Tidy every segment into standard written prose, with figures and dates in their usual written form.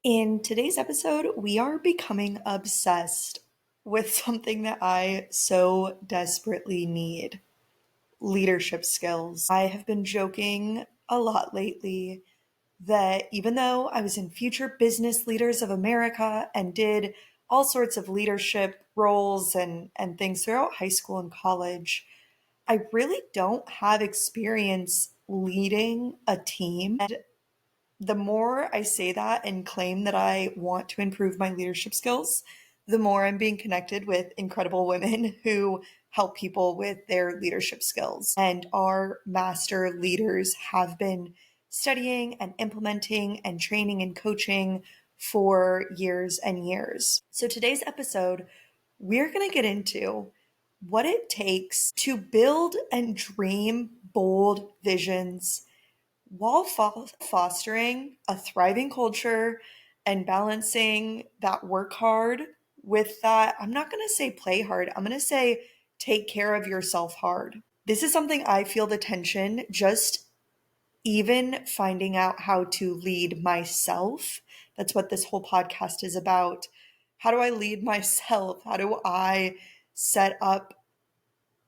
In today's episode, we are becoming obsessed with something that I so desperately need: leadership skills. I have been joking a lot lately that even though I was in Future Business Leaders of America and did all sorts of leadership roles and things throughout high school and college, I really don't have experience leading a team. And the more I say that and claim that I want to improve my leadership skills, the more I'm being connected with incredible women who help people with their leadership skills. And our master leaders have been studying and implementing and training and coaching for years and years. So today's episode, we're going to get into what it takes to build and dream bold visions while fostering a thriving culture and balancing that work hard with that, I'm not going to say play hard, I'm going to say take care of yourself hard. This is something I feel the tension just even finding out how to lead myself. That's what this whole podcast is about. How do I lead myself? How do I set up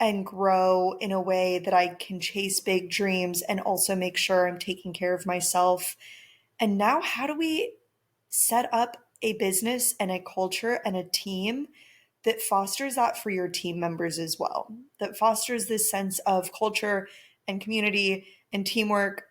and grow in a way that I can chase big dreams and also make sure I'm taking care of myself? And now, how do we set up a business and a culture and a team that fosters that for your team members as well? That fosters this sense of culture and community and teamwork,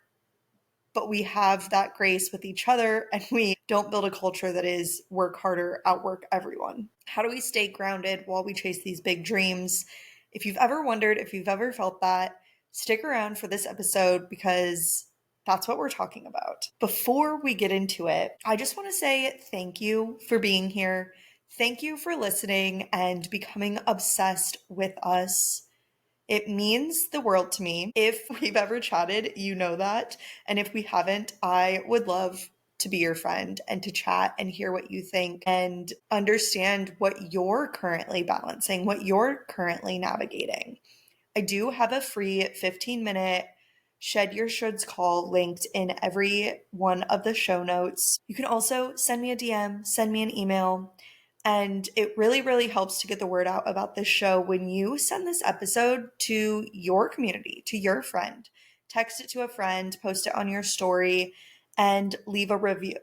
but we have that grace with each other and we don't build a culture that is work harder, outwork everyone. How do we stay grounded while we chase these big dreams? If you've ever wondered, if you've ever felt that, stick around for this episode because that's what we're talking about. Before we get into it, I just want to say thank you for being here. Thank you for listening and becoming obsessed with us. It means the world to me. If we've ever chatted, you know that. And if we haven't, I would love to be your friend and to chat and hear what you think and understand what you're currently balancing, what you're currently navigating. I do have a free 15-minute Shed Your Shoulds call linked in every one of the show notes. You can also send me a DM, send me an email. And it really, really helps to get the word out about this show when you send this episode to your community, to your friend. Text it to a friend, post it on your story, and leave a review.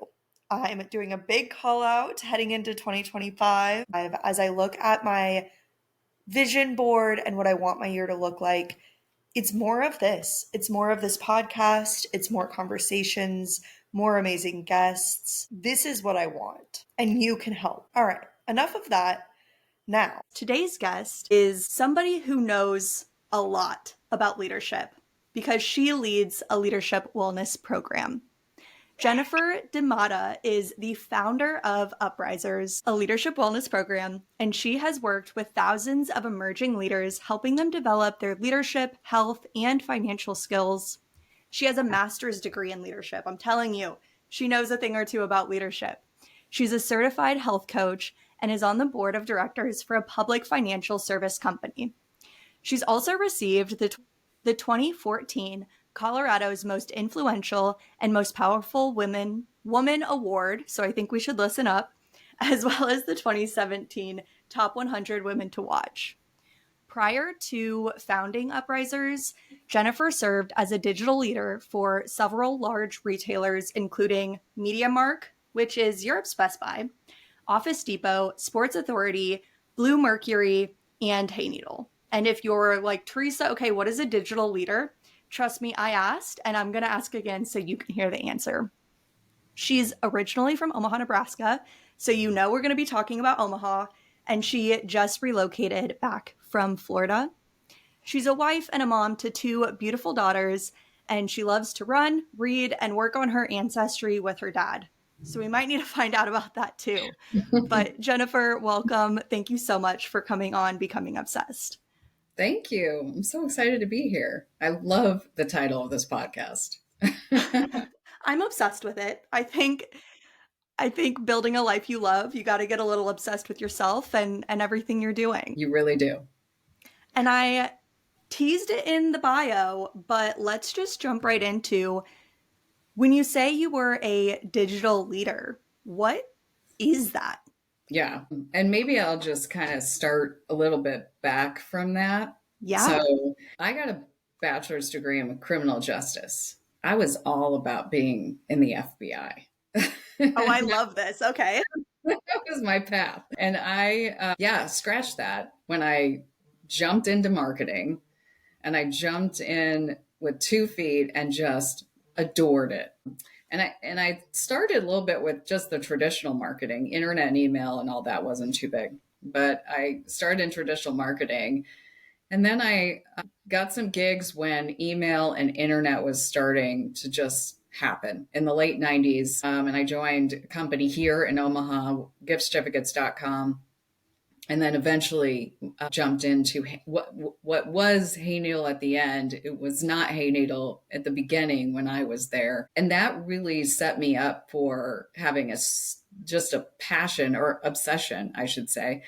I'm doing a big call out heading into 2025 as I look at my vision board and what I want my year to look like. It's more of this. It's more of this podcast. It's more conversations, more amazing guests. This is what I want, and you can help. All right, enough of that. Now, today's guest is somebody who knows a lot about leadership because she leads a leadership wellness program. Jennifer DiMotta is the founder of Uprisors, a leadership wellness program, and she has worked with thousands of emerging leaders, helping them develop their leadership, health, and financial skills. She has a master's degree in leadership. I'm telling you, she knows a thing or two about leadership. She's a certified health coach and is on the board of directors for a public financial service company. She's also received the 2014 Colorado's Most Influential and Most Powerful Woman Award, so I think we should listen up, as well as the 2017 Top 100 Women to Watch. Prior to founding Uprisors, Jennifer served as a digital leader for several large retailers, including MediaMarkt, which is Europe's Best Buy, Office Depot, Sports Authority, Blue Mercury, and Hayneedle. And if you're like, Teresa, okay, what is a digital leader? Trust me, I asked, and I'm going to ask again so you can hear the answer. She's originally from Omaha, Nebraska, so you know we're going to be talking about Omaha, and she just relocated back from Florida. She's a wife and a mom to two beautiful daughters, and she loves to run, read, and work on her ancestry with her dad. So we might need to find out about that too. But Jennifer, welcome. Thank you so much for coming on Becoming Obsessed. Thank you. I'm so excited to be here. I love the title of this podcast. I'm obsessed with it. I think building a life you love, you got to get a little obsessed with yourself and everything you're doing. You really do. And I teased it in the bio, but let's just jump right into when you say you were a digital leader. What is that? Yeah. And maybe I'll just kind of start a little bit back from that. Yeah. So I got a bachelor's degree in criminal justice. I was all about being in the FBI. Oh, I That love this. Okay. was my path. And yeah, scratched that when I jumped into marketing, and I jumped in with 2 feet and just adored it. And I started a little bit with just the traditional marketing, internet and email, and all that wasn't too big. But I started in traditional marketing, and then I got some gigs when email and internet was starting to just happen in the late 90s. And I joined a company here in Omaha, giftcertificates.com, and then eventually jumped into what was Hey Needle at the end. It was not Hey Needle at the beginning when I was there, and that really set me up for having just a passion or obsession, I should say.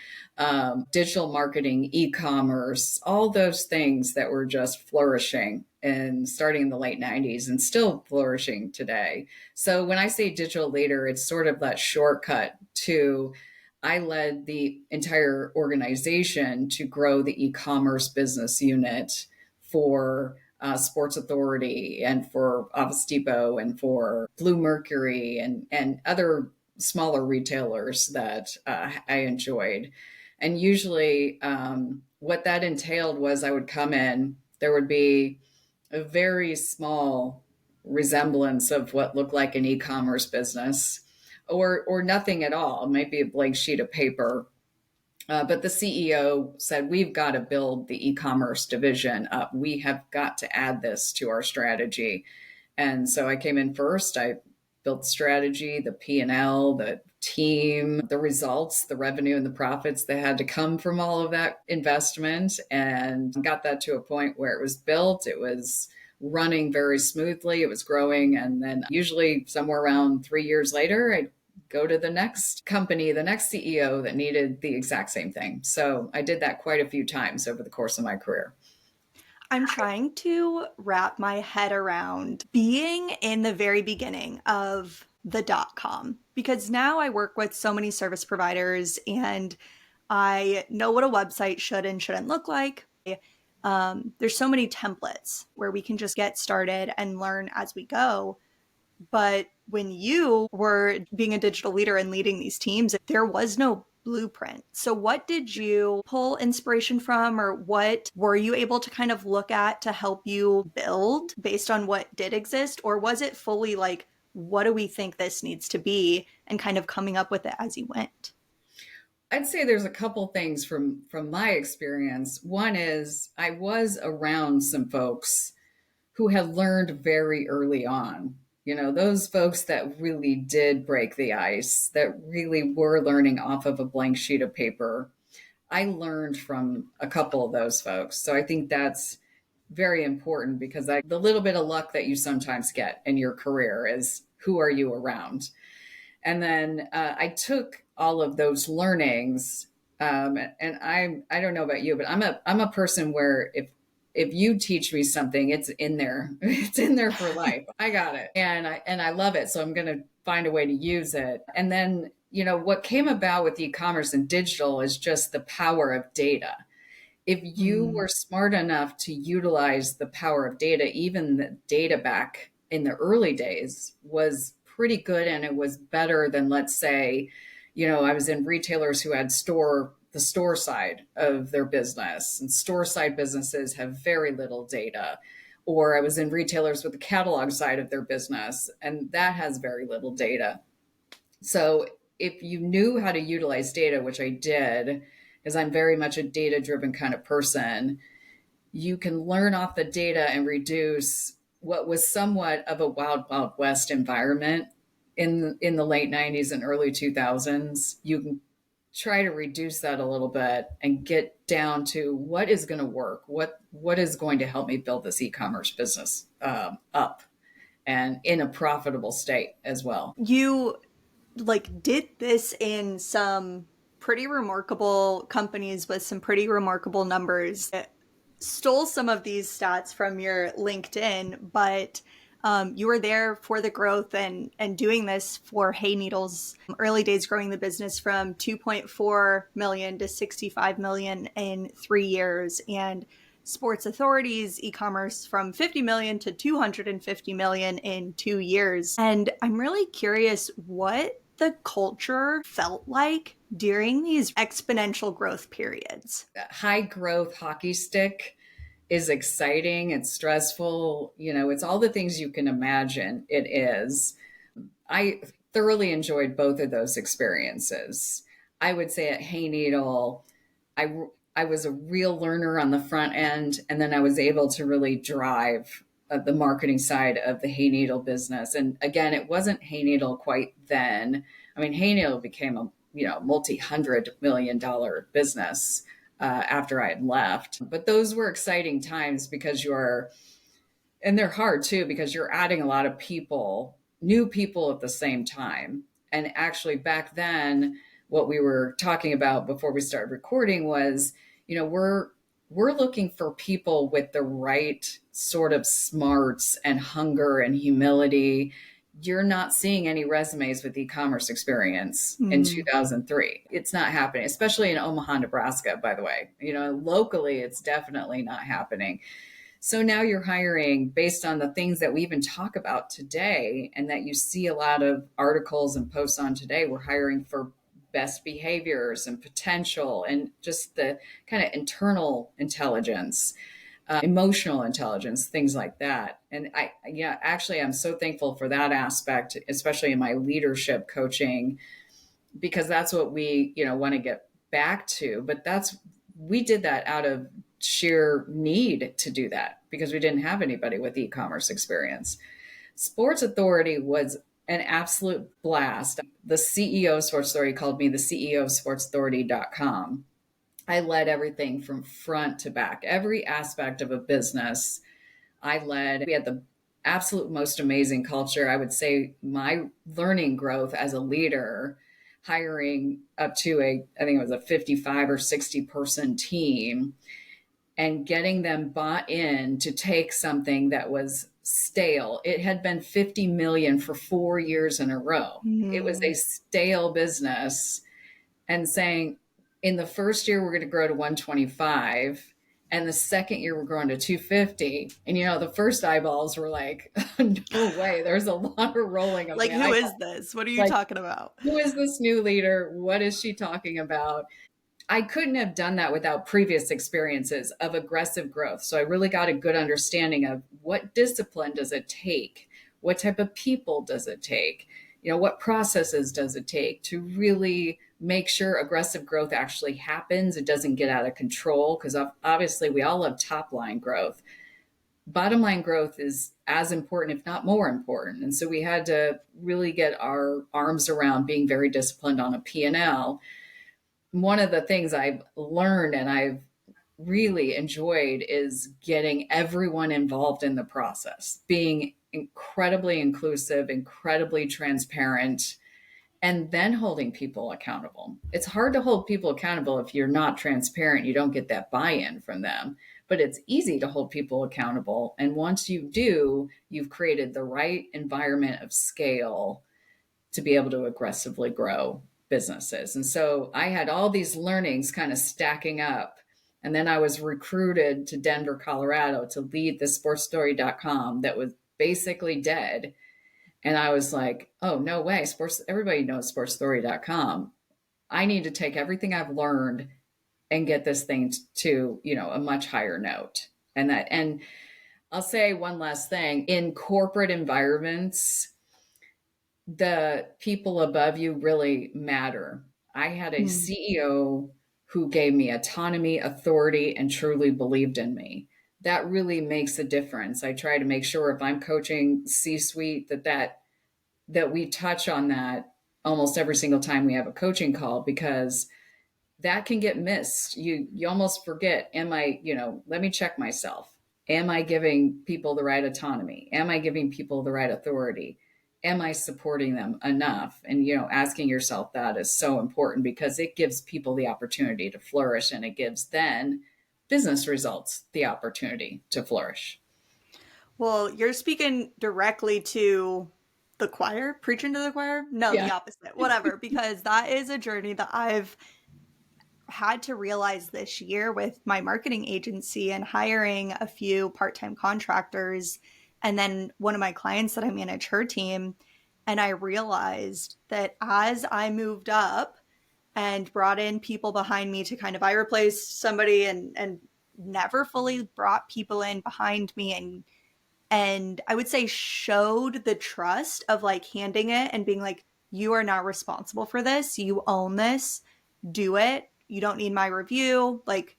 Digital marketing, e-commerce, all those things that were just flourishing and starting in the late 90s and still flourishing today. So when I say digital leader, it's sort of that shortcut to I led the entire organization to grow the e-commerce business unit for Sports Authority and for Office Depot and for Blue Mercury and other smaller retailers that I enjoyed. And usually, what that entailed was I would come in, there would be a very small resemblance of what looked like an e-commerce business or nothing at all. It might be a blank sheet of paper. But the CEO said, we've got to build the e-commerce division up. We have got to add this to our strategy. And so I came in first. I built the strategy, the P&L, the team, the results, the revenue and the profits that had to come from all of that investment, and got that to a point where it was built. It was running very smoothly. It was growing. And then usually somewhere around 3 years later, I go to the next company, the next CEO that needed the exact same thing. So I did that quite a few times over the course of my career. I'm trying to wrap my head around being in the very beginning of the .com, because now I work with so many service providers and I know what a website should and shouldn't look like. There's so many templates where we can just get started and learn as we go. But when you were being a digital leader and leading these teams, there was no blueprint. So, what did you pull inspiration from, or what were you able to kind of look at to help you build based on what did exist? Or was it fully like, what do we think this needs to be, and kind of coming up with it as you went? I'd say there's a couple things from my experience. One is I was around some folks who had learned very early on. You know, those folks that really did break the ice, that really were learning off of a blank sheet of paper. I learned from a couple of those folks. So I think that's very important because the little bit of luck that you sometimes get in your career is who are you around? And then I took all of those learnings, and I don't know about you, but I'm a person where if you teach me something, it's in there. It's in there for life. I got it, and I love it. So I'm going to find a way to use it. And then what came about with e-commerce and digital is just the power of data. If you Mm. were smart enough to utilize the power of data, even the data back in the early days was pretty good, and it was better than, let's say, I was in retailers who had the store side of their business, and store side businesses have very little data. Or I was in retailers with the catalog side of their business, and that has very little data. So if you knew how to utilize data, which I did, because I'm very much a data driven kind of person, you can learn off the data and reduce what was somewhat of a wild, wild west environment in the late 90s and early 2000s. You can try to reduce that a little bit and get down to what is going to work, what is going to help me build this e-commerce business up and in a profitable state as well. You like did this in some pretty remarkable companies with some pretty remarkable numbers. Stole some of these stats from your LinkedIn, but You were there for the growth and doing this for Hay Needles. Early days growing the business from 2.4 million to 65 million in 3 years, and Sports Authority's e-commerce from 50 million to 250 million in 2 years. And I'm really curious what the culture felt like during these exponential growth periods. High growth hockey stick is exciting, it's stressful, it's all the things you can imagine it is. I thoroughly enjoyed both of those experiences. I would say at Hay Needle, I I was a real learner on the front end, and then I was able to really drive the marketing side of the Hay Needle business. And again, it wasn't Hay Needle quite then. I mean, Hay Needle became a multi-$100 million business after I had left. But those were exciting times because and they're hard too, because you're adding a lot of people, new people at the same time. And actually, back then, what we were talking about before we started recording was, we're looking for people with the right sort of smarts and hunger and humility. You're not seeing any resumes with e-commerce experience in 2003. It's not happening, especially in Omaha, Nebraska, by the way. Locally, it's definitely not happening. So now you're hiring based on the things that we even talk about today and that you see a lot of articles and posts on today. We're hiring for best behaviors and potential and just the kind of internal intelligence, emotional intelligence, things like that. And actually, I'm so thankful for that aspect, especially in my leadership coaching, because that's what we, want to get back to. But we did that out of sheer need to do that because we didn't have anybody with e-commerce experience. Sports Authority was an absolute blast. The CEO of Sports Authority called me the CEO of sportsauthority.com. I led everything from front to back, every aspect of a business I led. We had the absolute most amazing culture. I would say my learning growth as a leader, hiring up to I think it was a 55 or 60 person team, and getting them bought in to take something that was stale. It had been 50 million for 4 years in a row. It was a stale business, and saying in the first year, we're going to grow to 125. And the second year, we're growing to 250. And, the first eyeballs were like, no way. There's a lot of rolling of like, who eyeballs. is this? What are you talking about? Who is this new leader? What is she talking about? I couldn't have done that without previous experiences of aggressive growth. So I really got a good understanding of what discipline does it take? What type of people does it take? What processes does it take to really make sure aggressive growth actually happens? It doesn't get out of control, because obviously we all love top line growth. Bottom line growth is as important, if not more important. And so we had to really get our arms around being very disciplined on a P&L. One of the things I've learned and I've really enjoyed is getting everyone involved in the process, being incredibly inclusive, incredibly transparent, and then holding people accountable. It's hard to hold people accountable if you're not transparent, you don't get that buy-in from them. But it's easy to hold people accountable. And once you do, you've created the right environment of scale to be able to aggressively grow businesses. And so I had all these learnings kind of stacking up. And then I was recruited to Denver, Colorado to lead the sportsstory.com that was basically dead. And I was like, oh, no way. Everybody knows sportsstory.com. I need to take everything I've learned and get this thing to, a much higher note. And I'll say one last thing. In corporate environments, the people above you really matter. I had a CEO who gave me autonomy, authority, and truly believed in me. That really makes a difference. I try to make sure if I'm coaching C-suite that we touch on that almost every single time we have a coaching call, because that can get missed. You almost forget, let me check myself. Am I giving people the right autonomy? Am I giving people the right authority? Am I supporting them enough? And, asking yourself that is so important, because it gives people the opportunity to flourish, and it gives then business results the opportunity to flourish. Well, you're speaking directly to the choir, preaching to the choir? No, the Yeah. opposite. Whatever, because that is a journey that I've had to realize this year with my marketing agency and hiring a few part-time contractors and then one of my clients that I manage her team. And I realized that as I moved up and brought in people behind me to kind of, I replaced somebody and never fully brought people in behind me and I would say showed the trust of like handing it and being like, you are not responsible for this. You own this. Do it. You don't need my review. Like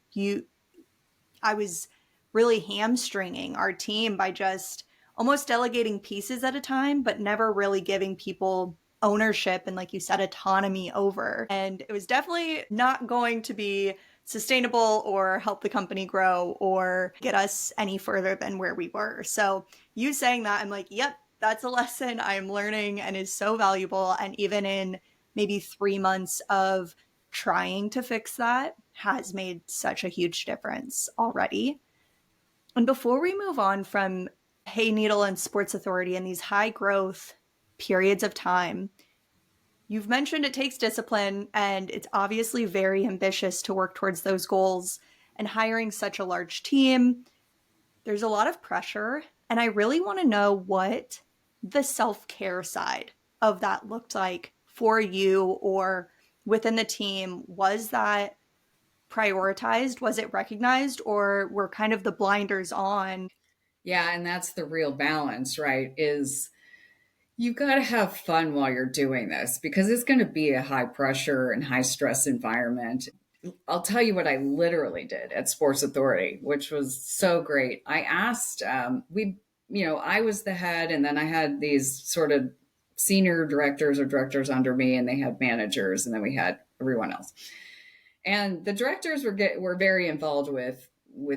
I was really hamstringing our team by just almost delegating pieces at a time, but never really giving people ownership and, like you said, autonomy over. And it was definitely not going to be sustainable or help the company grow or get us any further than where we were. So, you saying that, I'm like, yep, that's a lesson I'm learning and is so valuable. And even in maybe 3 months of trying to fix that has made such a huge difference already. And before we move on from Hay Needle and Sports Authority and these high growth periods of time, you've mentioned it takes discipline and it's obviously very ambitious to work towards those goals. And hiring such a large team, there's a lot of pressure. And I really want to know what the self care side of that looked like for you or within the team. Was that prioritized? Was it recognized? Or were kind of the blinders on? Yeah, and that's the real balance, right? Is you got to have fun while you're doing this because it's going to be a high pressure and high stress environment. I'll tell you what I literally did at Sports Authority, which was so great. I asked, I was the head, and then I had these sort of senior directors or directors under me, and they had managers, and then we had everyone else. And the directors were very involved with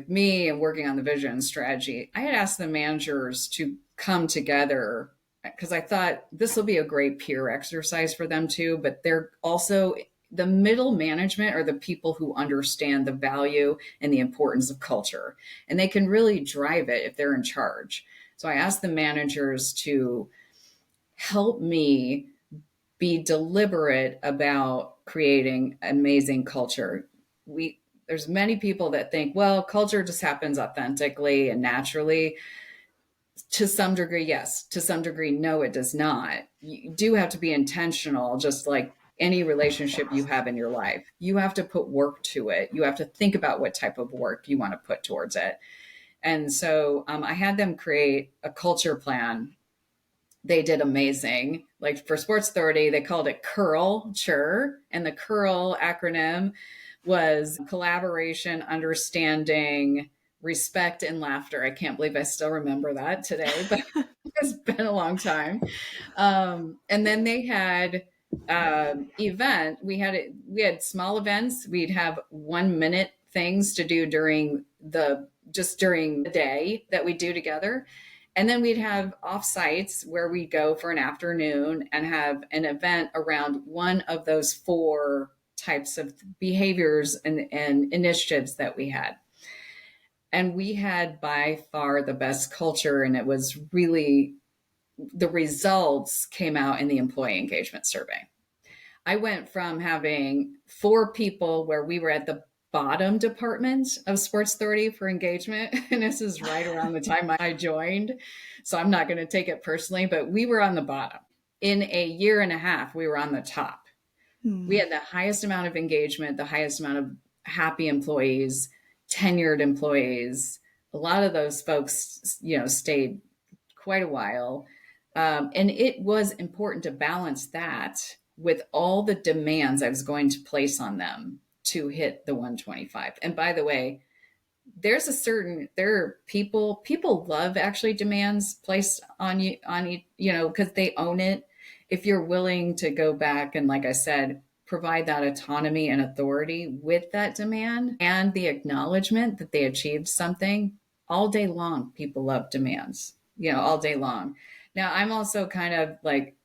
me and working on the vision and strategy. I had asked the managers to come together because I thought this will be a great peer exercise for them too. But they're also the middle management are the people who understand the value and the importance of culture, and they can really drive it if they're in charge. So I asked the managers to help me be deliberate about creating amazing culture. We There's many people that think, well, culture just happens authentically and naturally. To some degree, yes. To some degree, no, it does not. You do have to be intentional, just like any relationship you have in your life. You have to put work to it. You have to think about what type of work you want to put towards it. And so I had them create a culture plan. They did amazing. Like for Sports Authority, they called it CURL, and the CURL acronym was collaboration, understanding, respect, and laughter. I can't believe I still remember that today, but it's been a long time. And then they had event. We had small events. We'd have 1 minute things to do during the day that we do together. And then we'd have off sites where we'd go for an afternoon and have an event around one of those four types of behaviors and initiatives that we had. And we had by far the best culture, and it was really the results came out in the employee engagement survey. I went from having four people where we were at the bottom department of Sports Authority for engagement. And this is right around the time I joined. So I'm not going to take it personally, but we were on the bottom. In a year and a half, we were on the top. We Hmm. had the highest amount of engagement, the highest amount of happy employees, tenured employees. A lot of those folks, stayed quite a while. And it was important to balance that with all the demands I was going to place on them to hit the 125. And by the way, there are people love actually demands placed on you, because they own it. If you're willing to go back and, like I said, provide that autonomy and authority with that demand and the acknowledgement that they achieved something all day long, people love demands, all day long. Now, I'm also kind of like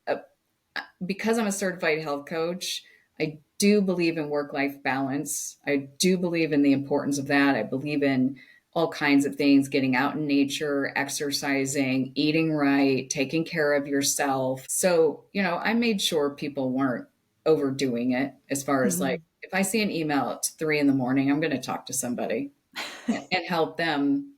because I'm a certified health coach, I do believe in work life balance. I do believe in the importance of that. I believe in all kinds of things, getting out in nature, exercising, eating right, taking care of yourself. So, I made sure people weren't overdoing it as far as like, Mhm. if I see an email at 3 in the morning, I'm going to talk to somebody and help them,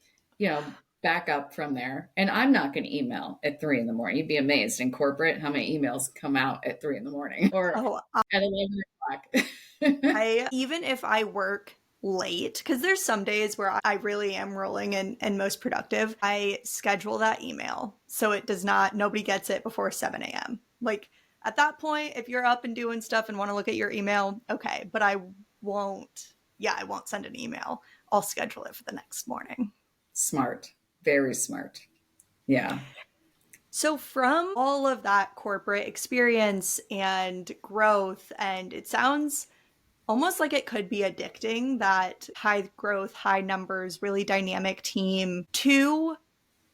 back up from there. And I'm not going to email at 3 in the morning. You'd be amazed in corporate how many emails come out at 3 in the morning or Oh, at 11 o'clock. even if I work late, because there's some days where I really am rolling and most productive, I schedule that email so it does not, nobody gets it before 7 a.m. Like at that point, if you're up and doing stuff and want to look at your email, okay. But I won't send an email. I'll schedule it for the next morning. Smart, very smart. Yeah. So, from all of that corporate experience and growth, and it sounds almost like it could be addicting, that high growth, high numbers, really dynamic team, to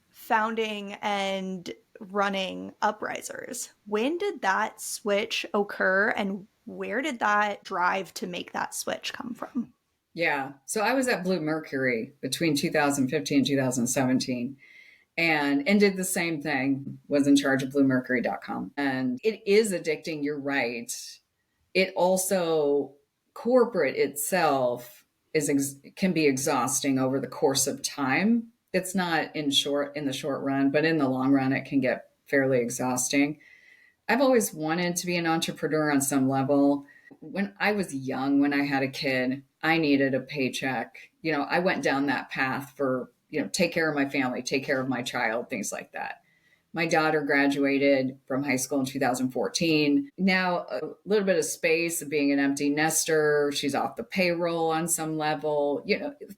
founding and running Uprisors. When did that switch occur, and where did that drive to make that switch come from? Yeah. So I was at Blue Mercury between 2015 and 2017 and did the same thing, was in charge of bluemercury.com. And it is addicting. You're right. It also, corporate itself can be exhausting over the course of time. It's not in the short run, but in the long run, it can get fairly exhausting. I've always wanted to be an entrepreneur on some level. When I was young, when I had a kid, I needed a paycheck. I went down that path for, take care of my family, take care of my child, things like that. My daughter graduated from high school in 2014. Now, a little bit of space of being an empty nester. She's off the payroll on some level.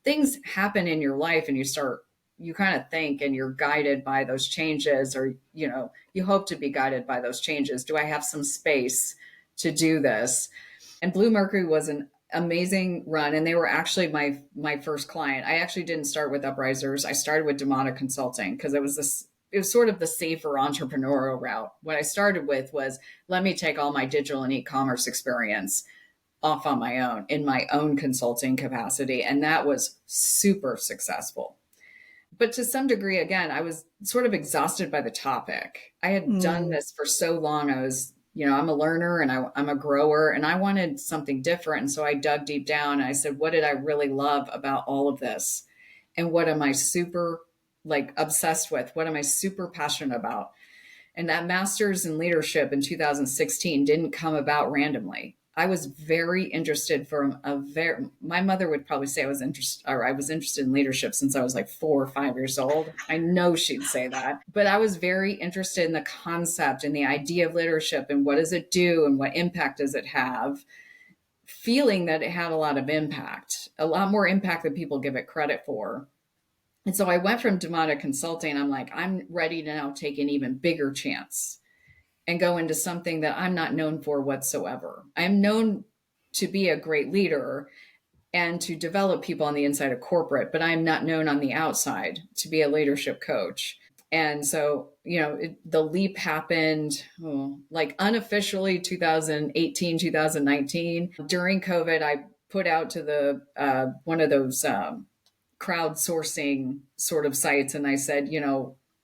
Things happen in your life and you kind of think and you're guided by those changes, or, you hope to be guided by those changes. Do I have some space to do this? And Blue Mercury was an amazing run, and they were actually my first client. I actually didn't start with Uprisors. I started with DiMotta Consulting because it was sort of the safer entrepreneurial route. What I started with was, let me take all my digital and e-commerce experience off on my own in my own consulting capacity, and that was super successful. But to some degree, again, I was sort of exhausted by the topic. I had done Mm. this for so long. I'm a learner and I'm a grower, and I wanted something different. And so I dug deep down and I said, what did I really love about all of this? And what am I super obsessed with? What am I super passionate about? And that master's in leadership in 2016 didn't come about randomly. I was very interested my mother would probably say I was interested in leadership since I was like 4 or 5 years old. I know she'd say that, but I was very interested in the concept and the idea of leadership and what does it do and what impact does it have, feeling that it had a lot of impact, a lot more impact than people give it credit for. And so I went from DiMotta Consulting. I'm like, I'm ready to now take an even bigger chance and go into something that I'm not known for whatsoever. I'm known to be a great leader and to develop people on the inside of corporate, but I'm not known on the outside to be a leadership coach. And so, the leap happened unofficially 2018, 2019. During COVID, I put out to the one of those crowdsourcing sort of sites. And I said,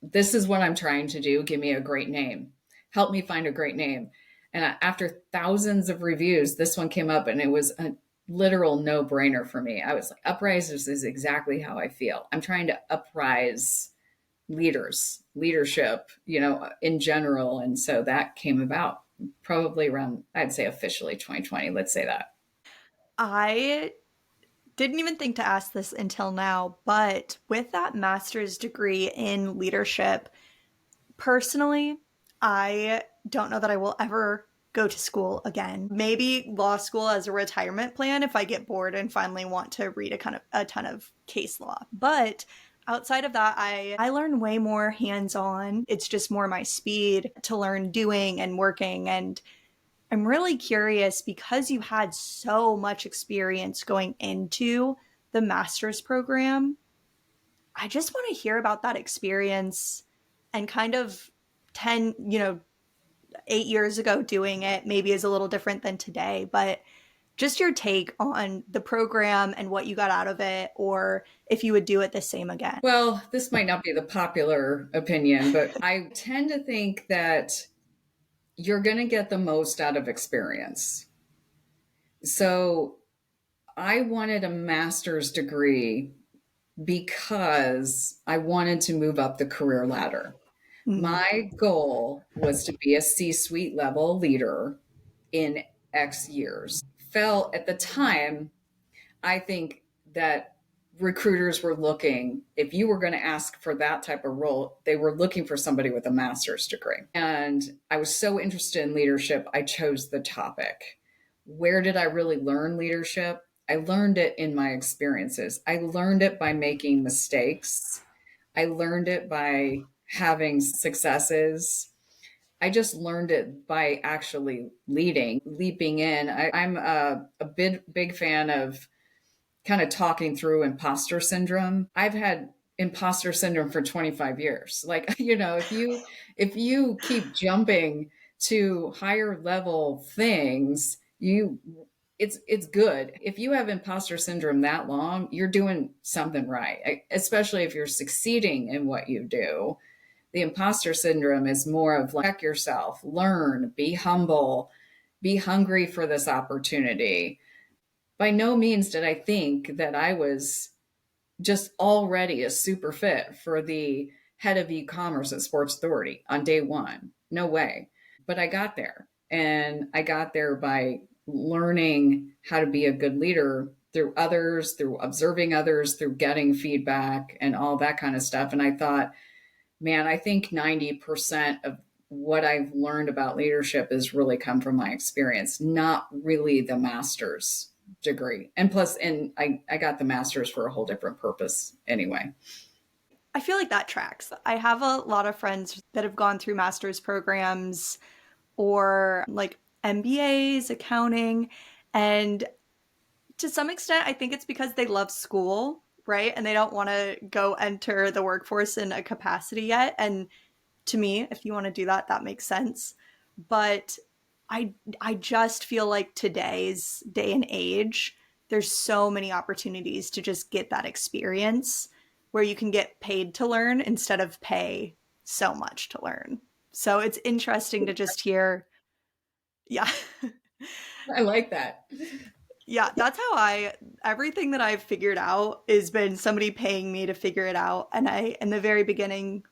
this is what I'm trying to do. Give me a great name. Help me find a great name. And after thousands of reviews, this one came up and it was a literal no brainer for me. I was like, Uprisers is exactly how I feel. I'm trying to uprise leadership, in general. And so that came about probably around, I'd say officially 2020. Let's say that. I didn't even think to ask this until now, but with that master's degree in leadership, personally, I don't know that I will ever go to school again. Maybe law school as a retirement plan if I get bored and finally want to read a ton of case law. But outside of that, I learn way more hands-on. It's just more my speed to learn doing and working. And I'm really curious, because you had so much experience going into the master's program. I just want to hear about that experience and kind of 10, 8 years ago doing it maybe is a little different than today, but just your take on the program and what you got out of it, or if you would do it the same again. Well, this might not be the popular opinion, but I tend to think that you're going to get the most out of experience. So I wanted a master's degree because I wanted to move up the career ladder. Mm. My goal was to be a C suite level leader in X years. Felt at the time, I think that recruiters were looking, if you were going to ask for that type of role, they were looking for somebody with a master's degree. And I was so interested in leadership, I chose the topic. Where did I really learn leadership? I learned it in my experiences. I learned it by making mistakes. I learned it by having successes. I just learned it by actually leaping in. I'm a big fan of kind of talking through imposter syndrome. I've had imposter syndrome for 25 years. Like, if you keep jumping to higher level things, it's good. If you have imposter syndrome that long, you're doing something right, especially if you're succeeding in what you do. The imposter syndrome is more of like, check yourself, learn, be humble, be hungry for this opportunity. By no means did I think that I was just already a super fit for the head of e-commerce at Sports Authority on day one. No way. But I got there, and I got there by learning how to be a good leader through others, through observing others, through getting feedback and all that kind of stuff. And I thought, man, I think 90% of what I've learned about leadership has really come from my experience, not really the master's degree. And plus, and I got the master's for a whole different purpose anyway. I feel like that tracks. I have a lot of friends that have gone through master's programs or like MBAs, accounting, and to some extent, I think it's because they love school, right? And they don't want to go enter the workforce in a capacity yet. And to me, if you want to do that, that makes sense. But I just feel like today's day and age, there's so many opportunities to just get that experience where you can get paid to learn instead of pay so much to learn. So it's interesting to just hear, yeah. I like that. Yeah, that's how everything that I've figured out has been somebody paying me to figure it out. And I, in the very beginning,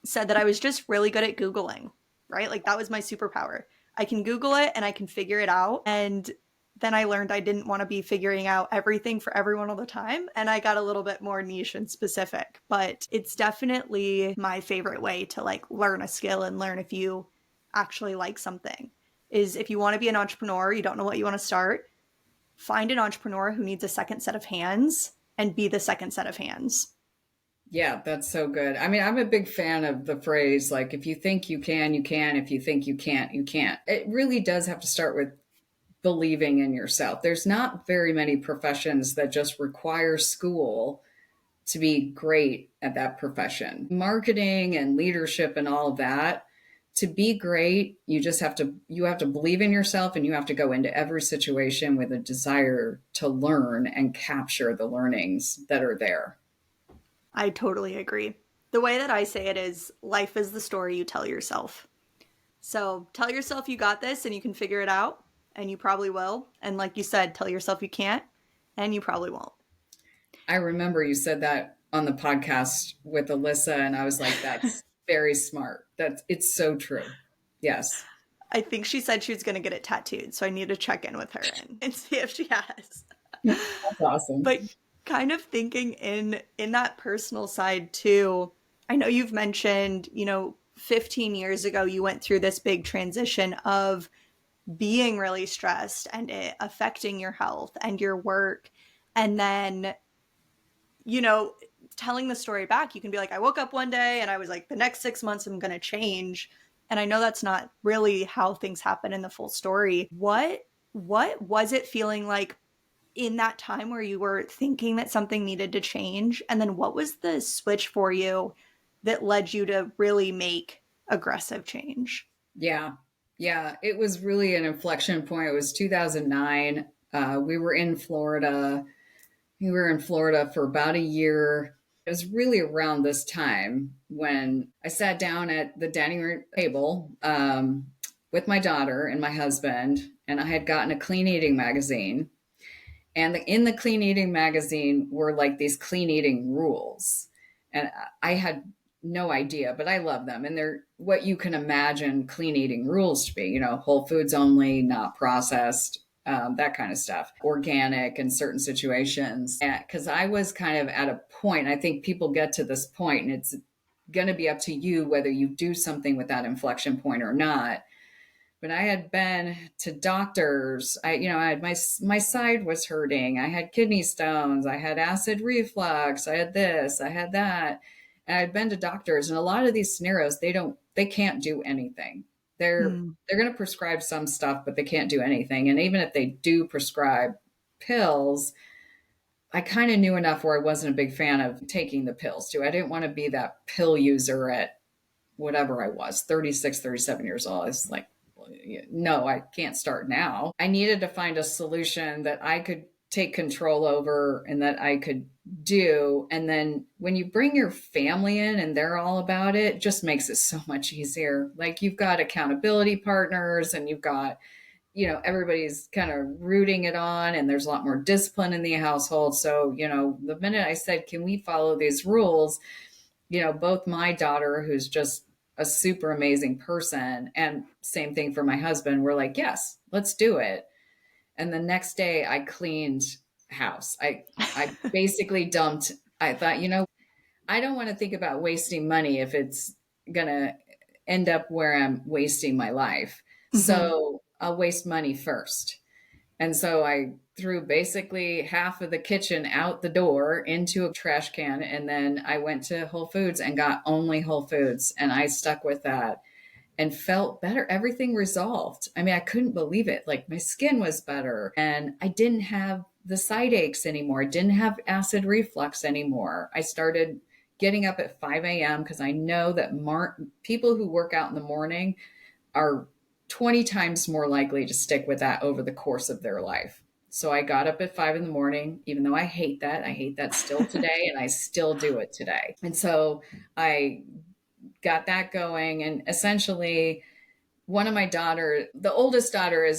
said that I was just really good at Googling, right? Like that was my superpower. I can Google it and I can figure it out. And then I learned I didn't want to be figuring out everything for everyone all the time. And I got a little bit more niche and specific, but it's definitely my favorite way to like learn a skill and learn if you actually like something. Is if you want to be an entrepreneur, you don't know what you want to start, find an entrepreneur who needs a second set of hands and be the second set of hands. Yeah, that's so good. I mean, I'm a big fan of the phrase, like, if you think you can, you can. If you think you can't, you can't. It really does have to start with believing in yourself. There's not very many professions that just require school to be great at that profession. Marketing and leadership and all of that, to be great, you have to believe in yourself, and you have to go into every situation with a desire to learn and capture the learnings that are there. I totally agree. The way that I say it is life is the story you tell yourself. So tell yourself you got this and you can figure it out, and you probably will. And like you said, tell yourself you can't, and you probably won't. I remember you said that on the podcast with Alyssa, and I was like, that's very smart. It's so true. Yes. I think she said she was going to get it tattooed, so I need to check in with her and see if she has. That's awesome. But kind of thinking in that personal side too, I know you've mentioned, 15 years ago you went through this big transition of being really stressed and it affecting your health and your work. And then, telling the story back, you can be like, I woke up one day and I was like, the next 6 months I'm going to change. And I know that's not really how things happen in the full story. What was it feeling like in that time where you were thinking that something needed to change? And then what was the switch for you that led you to really make aggressive change? Yeah. Yeah. It was really an inflection point. It was 2009. We were in Florida. We were in Florida for about a year. It was really around this time when I sat down at the dining room table with my daughter and my husband, and I had gotten a clean eating magazine. And in the clean eating magazine were like these clean eating rules. And I had no idea, but I love them. And they're what you can imagine clean eating rules to be, whole foods only, not processed, that kind of stuff, organic in certain situations. Because I was kind of at a point, I think people get to this point, and it's going to be up to you whether you do something with that inflection point or not. But I had been to doctors. I had my side was hurting. I had kidney stones. I had acid reflux. I had this. I had that. And I had been to doctors, and a lot of these scenarios, they can't do anything. They're Mm. they're going to prescribe some stuff, but they can't do anything. And even if they do prescribe pills, I kind of knew enough where I wasn't a big fan of taking the pills too. I didn't want to be that pill user at whatever I was, 36, 37 years old. It's like, no, I can't start now. I needed to find a solution that I could take control over and that I could do. And then when you bring your family in and they're all about it, it just makes it so much easier. Like you've got accountability partners and you've got, everybody's kind of rooting it on, and there's a lot more discipline in the household. So, the minute I said, can we follow these rules? Both my daughter, who's just a super amazing person, and same thing for my husband, we're like, yes, let's do it. And the next day I cleaned house. I basically dumped. I thought, I don't want to think about wasting money if it's going to end up where I'm wasting my life. Mhm. So I'll waste money first. And so I threw basically half of the kitchen out the door into a trash can. And then I went to Whole Foods and got only Whole Foods. And I stuck with that and felt better. Everything resolved. I mean, I couldn't believe it. Like my skin was better and I didn't have the side aches anymore. I didn't have acid reflux anymore. I started getting up at 5 a.m. because I know that people who work out in the morning are 20 times more likely to stick with that over the course of their life. So I got up at 5 in the morning, even though I hate that. I hate that still today, and I still do it today. And so I got that going. And essentially, one of my daughter, the oldest daughter,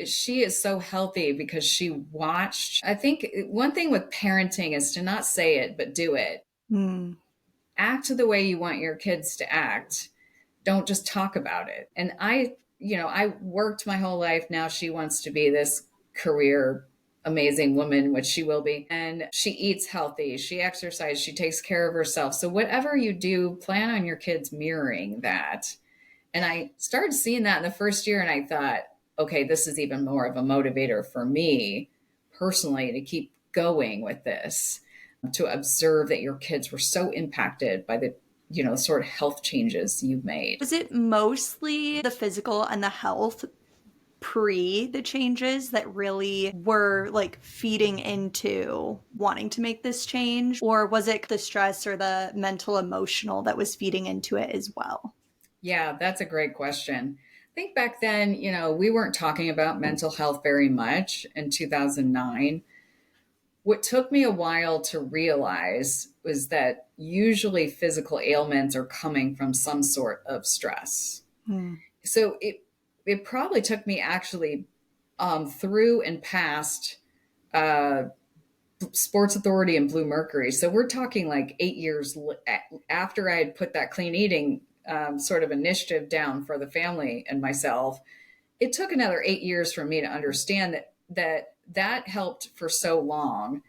she is so healthy because she watched. I think one thing with parenting is to not say it, but do it. Mm. Act the way you want your kids to act. Don't just talk about it. And I worked my whole life. Now she wants to be this career amazing woman, which she will be. And she eats healthy, she exercises, she takes care of herself. So whatever you do, plan on your kids mirroring that. And I started seeing that in the first year, and I thought, okay, this is even more of a motivator for me personally to keep going with this, to observe that your kids were so impacted by the sort of health changes you've made. Was it mostly the physical and the health pre the changes that really were like feeding into wanting to make this change? Or was it the stress or the mental emotional that was feeding into it as well? Yeah, that's a great question. I think back then, we weren't talking about mental health very much in 2009. What took me a while to realize was that usually physical ailments are coming from some sort of stress. Hmm. So it probably took me actually through and past uh, Sports Authority and Blue Mercury. So we're talking like 8 years after I had put that clean eating sort of initiative down for the family and myself. It took another 8 years for me to understand that helped for so long.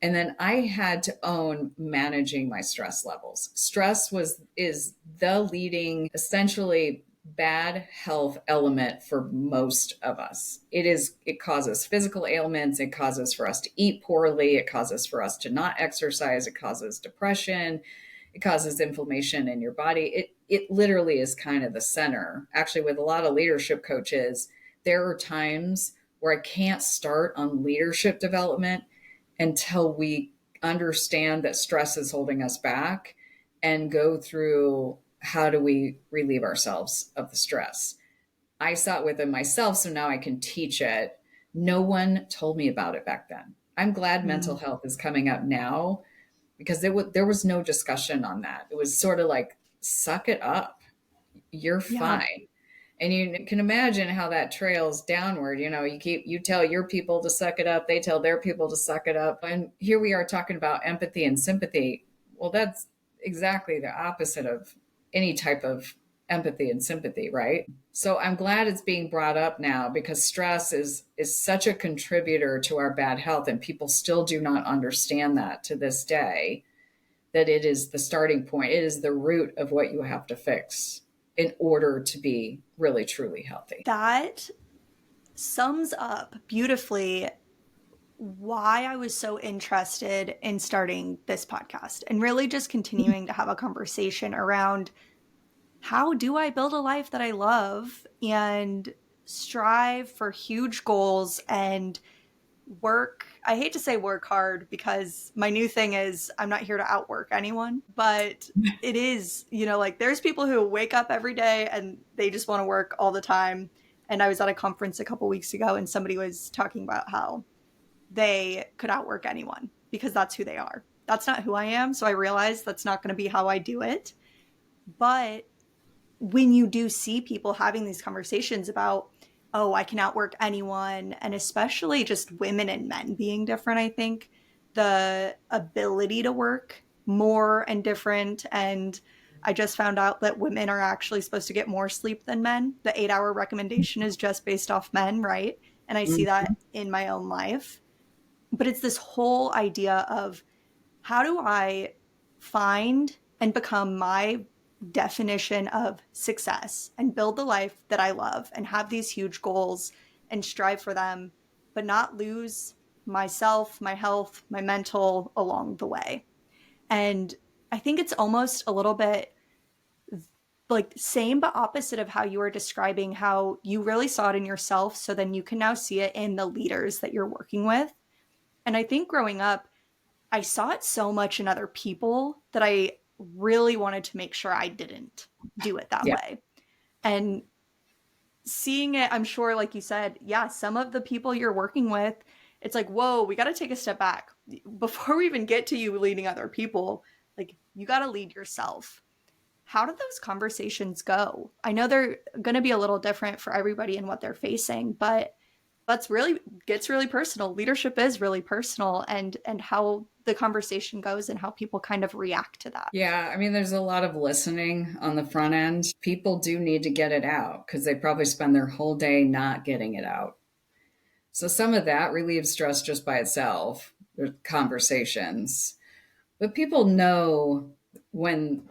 And then I had to own managing my stress levels. Stress is the leading, essentially bad health element for most of us. It causes physical ailments, it causes for us to eat poorly, it causes for us to not exercise, it causes depression, it causes inflammation in your body. It literally is kind of the center. Actually, with a lot of leadership coaches, there are times where I can't start on leadership development until we understand that stress is holding us back and go through how do we relieve ourselves of the stress. I saw it within myself, so now I can teach it No one told me about it back then. I'm glad mental Mm. health is coming up now because there was no discussion on that. It was sort of like, suck it up. You're Yeah. fine. And you can imagine how that trails downward. You tell your people to suck it up, they tell their people to suck it up. And here we are talking about empathy and sympathy. Well, that's exactly the opposite of any type of empathy and sympathy, right? So I'm glad it's being brought up now because stress is such a contributor to our bad health, and people still do not understand that to this day, that it is the starting point. It is the root of what you have to fix in order to be really, truly healthy. That sums up beautifully why I was so interested in starting this podcast and really just continuing to have a conversation around how do I build a life that I love and strive for huge goals and work. I hate to say work hard because my new thing is I'm not here to outwork anyone, but it is, like there's people who wake up every day and they just want to work all the time. And I was at a conference a couple weeks ago and somebody was talking about how they could outwork anyone because that's who they are. That's not who I am. So I realized that's not going to be how I do it. But when you do see people having these conversations about, oh, I can outwork anyone, and especially just women and men being different, I think the ability to work more and different. And I just found out that women are actually supposed to get more sleep than men. The 8-hour recommendation is just based off men, right? And I see Mm-hmm. that in my own life. But it's this whole idea of how do I find and become my definition of success and build the life that I love and have these huge goals and strive for them, but not lose myself, my health, my mental along the way. And I think it's almost a little bit like same but opposite of how you were describing how you really saw it in yourself. So then you can now see it in the leaders that you're working with. And I think growing up, I saw it so much in other people that I really wanted to make sure I didn't do it that Yeah. way. And seeing it, I'm sure, like you said, yeah, some of the people you're working with, it's like, whoa, we got to take a step back. Before we even get to you leading other people, like, you got to lead yourself. How did those conversations go? I know they're going to be a little different for everybody and what they're facing, but that's really gets really personal. Leadership is really personal, and how the conversation goes and how people kind of react to that. Yeah, I mean, there's a lot of listening on the front end. People do need to get it out because they probably spend their whole day not getting it out. So some of that relieves stress just by itself. There's conversations. But people know when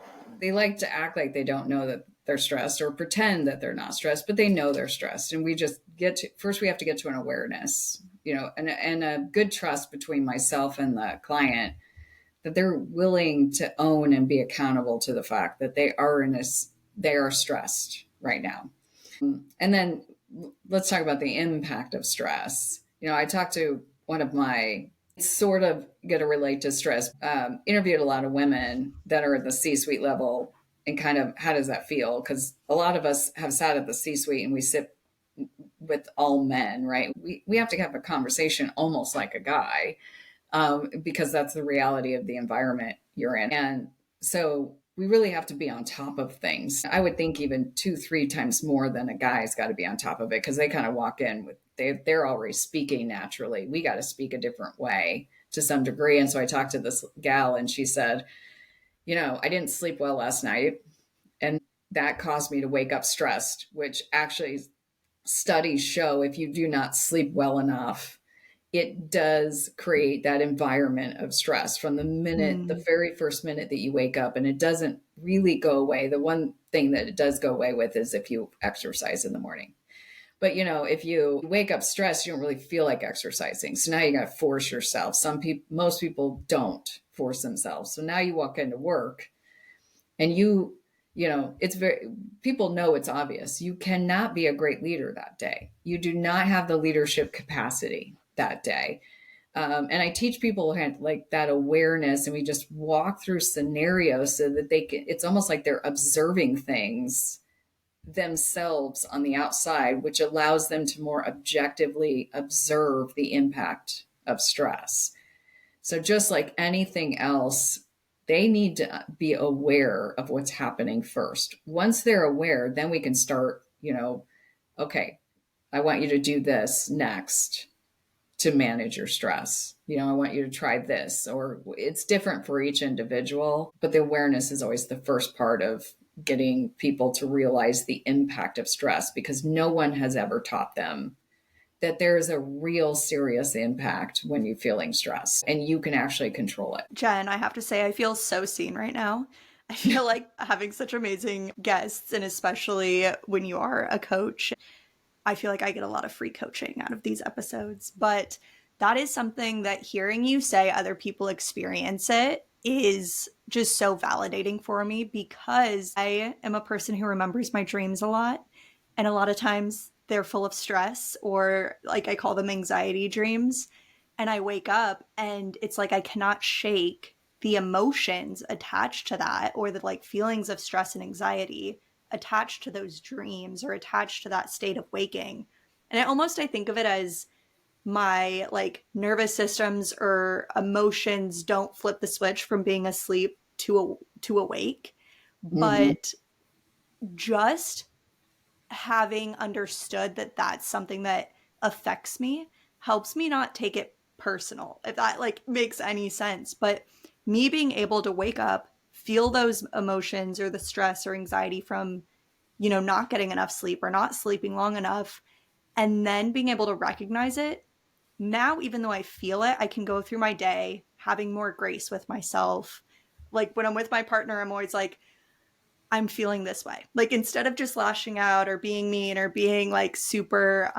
they like to act like they don't know that they're stressed or pretend that they're not stressed, but they know they're stressed. And we just first we have to get to an awareness, and a good trust between myself and the client that they're willing to own and be accountable to the fact that they are stressed right now. And then let's talk about the impact of stress. I talked to one of my sort of going to relate to stress, interviewed a lot of women that are at the C-suite level, and kind of how does that feel? Because a lot of us have sat at the C-suite and we sit with all men, right? We have to have a conversation almost like a guy, because that's the reality of the environment you're in. And so we really have to be on top of things. I would think even 2-3 times more than a guy's got to be on top of it because they kind of walk in with they're already speaking naturally. We got to speak a different way to some degree. And so I talked to this gal and she said, I didn't sleep well last night, and that caused me to wake up stressed, which actually studies show if you do not sleep well enough, it does create that environment of stress from the very first minute that you wake up, and it doesn't really go away. The one thing that it does go away with is if you exercise in the morning. But if you wake up stressed, you don't really feel like exercising. So now you got to force yourself. Most people don't force themselves. So now you walk into work and it's people know it's obvious. You cannot be a great leader that day. You do not have the leadership capacity that day. And I teach people like that awareness, and we just walk through scenarios so that it's almost like they're observing things themselves on the outside, which allows them to more objectively observe the impact of stress. So, just like anything else, they need to be aware of what's happening first. Once they're aware, then we can start, okay, I want you to do this next to manage your stress. I want you to try this, or it's different for each individual, but the awareness is always the first part of getting people to realize the impact of stress, because no one has ever taught them that there is a real serious impact when you're feeling stress and you can actually control it. Jen, I have to say, I feel so seen right now. I feel like having such amazing guests, and especially when you are a coach, I feel like I get a lot of free coaching out of these episodes. But that is something that hearing you say other people experience it is just so validating for me, because I am a person who remembers my dreams a lot. And a lot of times they're full of stress, or like I call them anxiety dreams. And I wake up and it's like I cannot shake the emotions attached to that, or the like feelings of stress and anxiety attached to those dreams or attached to that state of waking. And I think of it as my like nervous systems or emotions don't flip the switch from being asleep to awake, Mm-hmm. but just having understood that that's something that affects me helps me not take it personal, if that like makes any sense. But me being able to wake up, feel those emotions or the stress or anxiety from not getting enough sleep or not sleeping long enough, and then being able to recognize it, now even though I feel it, I can go through my day having more grace with myself. Like when I'm with my partner, I'm always like, I'm feeling this way. Like instead of just lashing out or being mean or being like super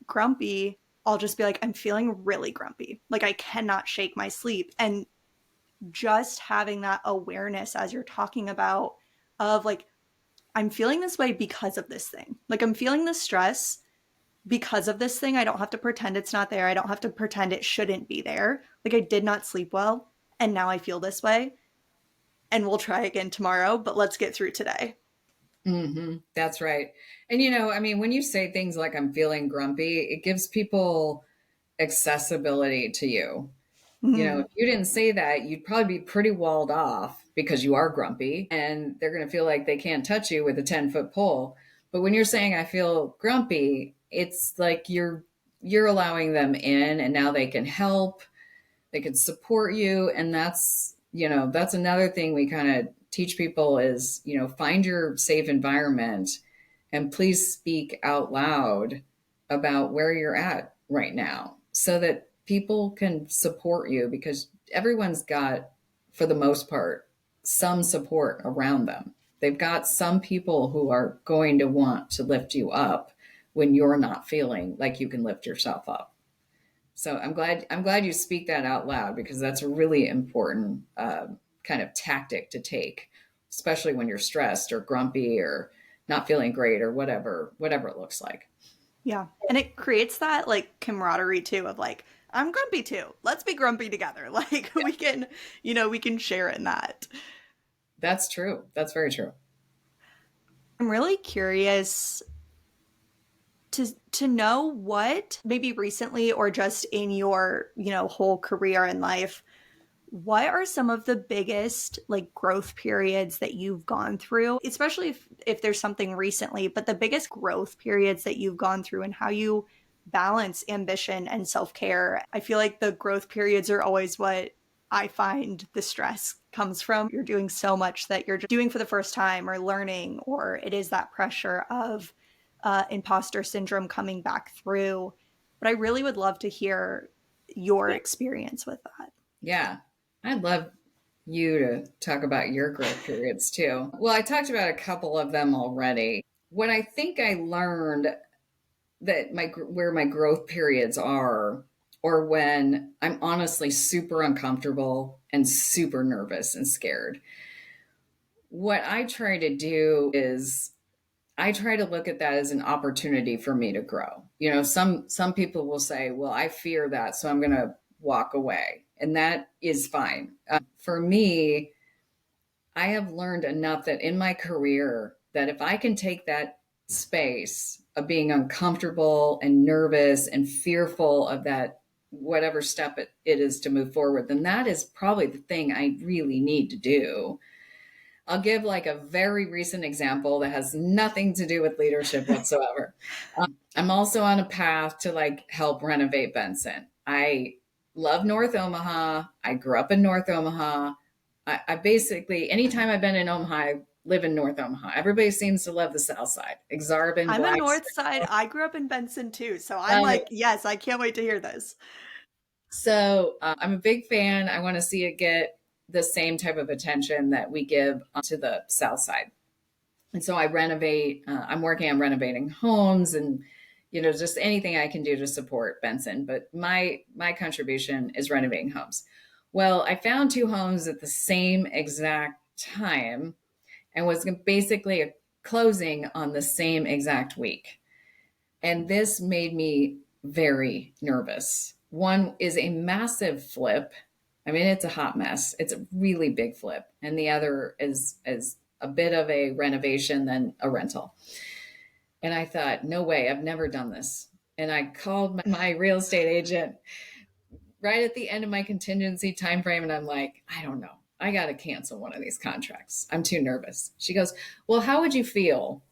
grumpy, I'll just be like, I'm feeling really grumpy. Like I cannot shake my sleep. And just having that awareness as you're talking about, of like, I'm feeling this way because of this thing. Like I'm feeling the stress because of this thing. I don't have to pretend it's not there. I don't have to pretend it shouldn't be there. Like I did not sleep well and now I feel this way, and we'll try again tomorrow, but let's get through today. Mm-hmm. That's right. And, when you say things like I'm feeling grumpy, it gives people accessibility to you. Mm-hmm. If you didn't say that, you'd probably be pretty walled off because you are grumpy and they're going to feel like they can't touch you with a 10-foot pole. But when you're saying I feel grumpy, it's like you're allowing them in, and now they can help, they can support you. And that's another thing we kind of teach people is, find your safe environment and please speak out loud about where you're at right now so that people can support you, because everyone's got, for the most part, some support around them. They've got some people who are going to want to lift you up when you're not feeling like you can lift yourself up. So I'm glad you speak that out loud, because that's a really important kind of tactic to take, especially when you're stressed or grumpy or not feeling great or whatever it looks like. Yeah. And it creates that like camaraderie too, of like, I'm grumpy too. Let's be grumpy together. Like we can share in that. That's true. That's very true. I'm really curious to know what maybe recently or just in your, whole career in life, what are some of the biggest like growth periods that you've gone through, especially if there's something recently, but the biggest growth periods that you've gone through and how you balance ambition and self-care? I feel like the growth periods are always what I find the stress comes from. You're doing so much that you're doing for the first time or learning, or it is that pressure of imposter syndrome coming back through. But I really would love to hear your experience with that. Yeah. I'd love you to talk about your growth periods too. Well, I talked about a couple of them already. What I think I learned that where my growth periods are, or when I'm honestly super uncomfortable and super nervous and scared. What I try to do is I try to look at that as an opportunity for me to grow. Some people will say, "Well, I fear that, so I'm going to walk away." And that is fine. For me, I have learned enough that in my career that if I can take that space of being uncomfortable and nervous and fearful of that, whatever step it is to move forward, then that is probably the thing I really need to do. I'll give like a very recent example that has nothing to do with leadership whatsoever. I'm also on a path to like help renovate Benson. I love North Omaha. I grew up in North Omaha. I basically, anytime I've been in Omaha, I live in North Omaha. Everybody seems to love the South Side. Exarban, I'm a Black. North Side. I grew up in Benson too. So I'm Love like, it. yes, I can't wait to hear this. So I'm a big fan. I want to see it get the same type of attention that we give to the South Side. And so I renovate. I'm working on renovating homes and just anything I can do to support Benson. But my contribution is renovating homes. Well, I found two homes at the same exact time and was basically a closing on the same exact week. And this made me very nervous. One is a massive flip. I mean, it's a hot mess. It's a really big flip. And the other is a bit of a renovation than a rental. And I thought, no way, I've never done this. And I called my real estate agent right at the end of my contingency time frame, and I'm like, I don't know. I got to cancel one of these contracts. I'm too nervous. She goes, well, how would you feel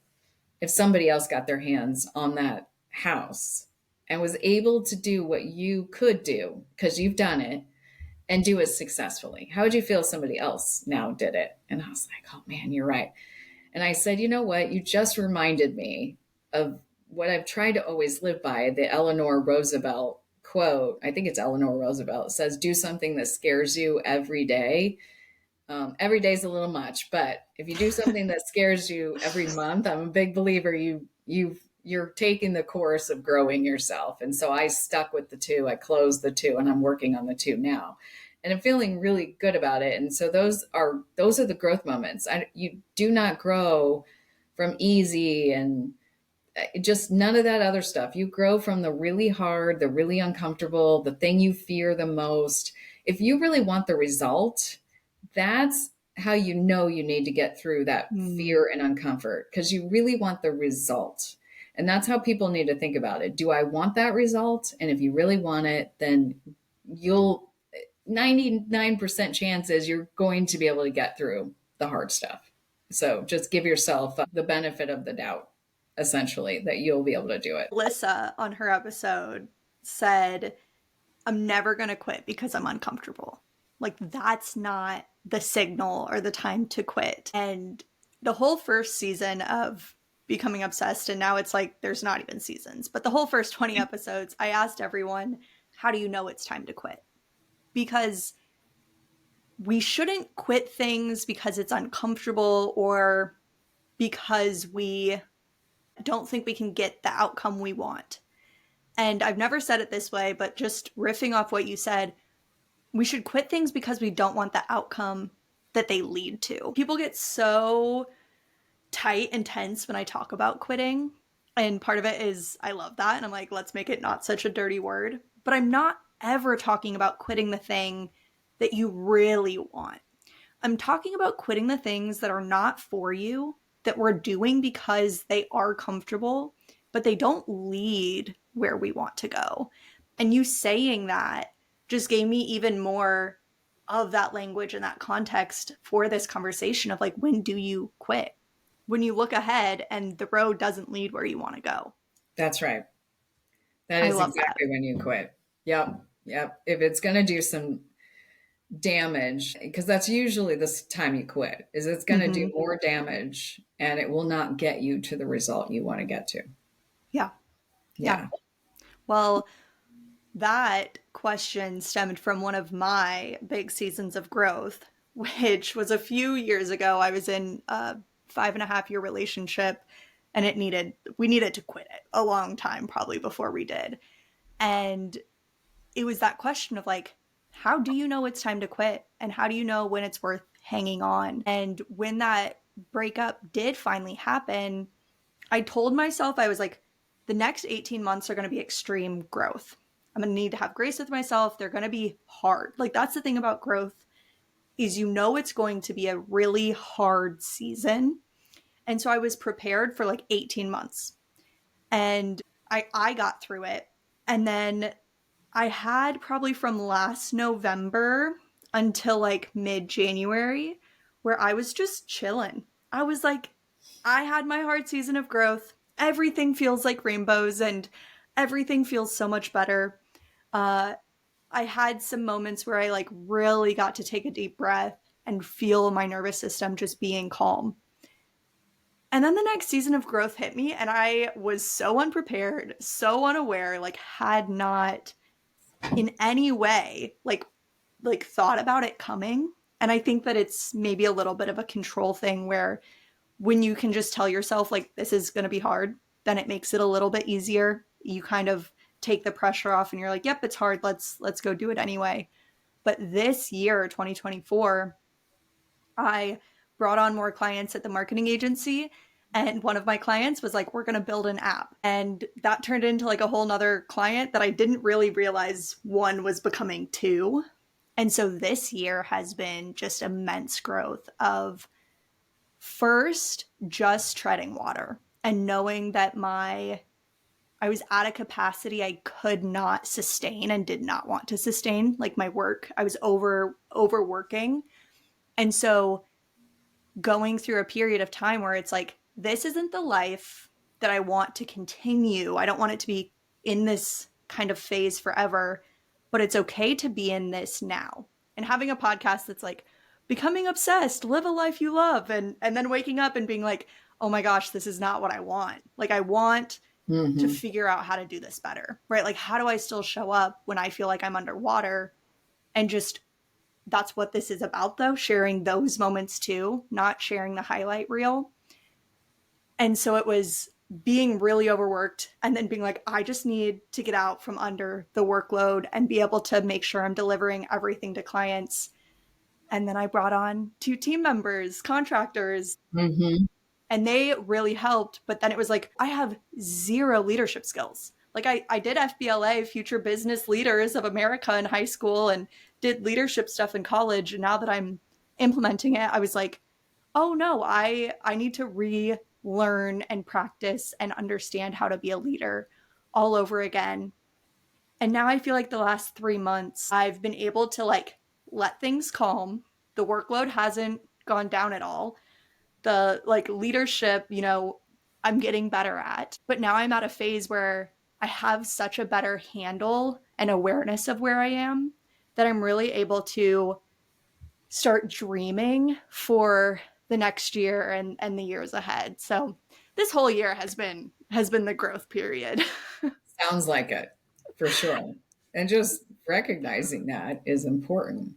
if somebody else got their hands on that house and was able to do what you could do because you've done it and do it successfully? How would you feel if somebody else now did it? And I was like, oh man, you're right. And I said, you know what? You just reminded me of what I've tried to always live by, the Eleanor Roosevelt quote. I think it's Eleanor Roosevelt. It says, do something that scares you every day. Every day's a little much, but if you do something that scares you every month, I'm a big believer you're taking the course of growing yourself. And so I stuck with the two. I closed the two, and I'm working on the two now, and I'm feeling really good about it. And so those are the growth moments. You do not grow from easy and just none of that other stuff. You grow from the really hard, the really uncomfortable, the thing you fear the most. If you really want the result, that's how you know you need to get through that fear and uncomfort, because you really want the result. And that's how people need to think about it. Do I want that result? And if you really want it, then you'll 99% chances you're going to be able to get through the hard stuff. So just give yourself the benefit of the doubt, essentially, that you'll be able to do it. Alyssa on her episode said, I'm never going to quit because I'm uncomfortable. Like, that's not the signal or the time to quit. And the whole first season of Becoming Obsessed, and now it's like there's not even seasons, but the whole first 20 episodes, I asked everyone, how do you know it's time to quit? Because we shouldn't quit things because it's uncomfortable or because we don't think we can get the outcome we want. And I've never said it this way, but just riffing off what you said, we should quit things because we don't want the outcome that they lead to. People get so tight and tense when I talk about quitting. And part of it is I love that. And I'm like, let's make it not such a dirty word. But I'm not ever talking about quitting the thing that you really want. I'm talking about quitting the things that are not for you, that we're doing because they are comfortable, but they don't lead where we want to go. And you saying that just gave me even more of that language and that context for this conversation of like, when do you quit? When you look ahead and the road doesn't lead where you want to go. That's right. That I is love exactly that. when you quit. Yep. Yep. If it's going to do some damage, because that's usually the time you quit, is it's going to do Mm-hmm. more damage and it will not get you to the result you want to get to. Yeah. Yeah. Yeah. Well, that question stemmed from one of my big seasons of growth, which was a few years ago. I was in a 5.5 year relationship and we needed to quit it a long time, probably before we did. And it was that question of like, how do you know it's time to quit? And how do you know when it's worth hanging on? And when that breakup did finally happen, I told myself, I was like, the next 18 months are going to be extreme growth. I'm going to need to have grace with myself. They're going to be hard. Like, that's the thing about growth is it's going to be a really hard season. And so I was prepared for like 18 months. And I got through it. And then I had probably from last November until like mid January where I was just chilling. I was like, I had my hard season of growth. Everything feels like rainbows and everything feels so much better. Uh, I had some moments where I like really got to take a deep breath and feel my nervous system just being calm. And then the next season of growth hit me, and I was so unprepared, so unaware, like had not in any way like thought about it coming. And I think that it's maybe a little bit of a control thing where when you can just tell yourself like this is going to be hard, then it makes it a little bit easier. You kind of take the pressure off and you're like, "Yep, it's hard. Let's go do it anyway." But this year, 2024, I brought on more clients at the marketing agency. And one of my clients was like, we're going to build an app. And that turned into like a whole nother client that I didn't really realize one was becoming two. And so this year has been just immense growth of first just treading water and knowing that I was at a capacity I could not sustain and did not want to sustain, like my work. I was overworking. And so going through a period of time where it's like, this isn't the life that I want to continue. I don't want it to be in this kind of phase forever, but it's okay to be in this now. And having a podcast that's like becoming obsessed, live a life you love, and then waking up and being like, oh my gosh, this is not what I want. Like I want to Mm-hmm. figure out how to do this better, right? Like how do I still show up when I feel like I'm underwater and just that's what this is about though, sharing those moments too, not sharing the highlight reel. And so it was being really overworked and then being like, I just need to get out from under the workload and be able to make sure I'm delivering everything to clients. And then I brought on two team members, contractors, Mm-hmm. and they really helped. But then it was like, I have zero leadership skills. Like I did FBLA, Future Business Leaders of America in high school and did leadership stuff in college. And now that I'm implementing it, I was like, oh no, I need to relearn and practice and understand how to be a leader all over again. And now I feel like the last 3 months I've been able to like let things calm. The workload hasn't gone down at all. The like leadership, I'm getting better at. But now I'm at a phase where I have such a better handle and awareness of where I am that I'm really able to start dreaming for the next year and the years ahead. So this whole year has been the growth period. Sounds like it, for sure. And just recognizing that is important.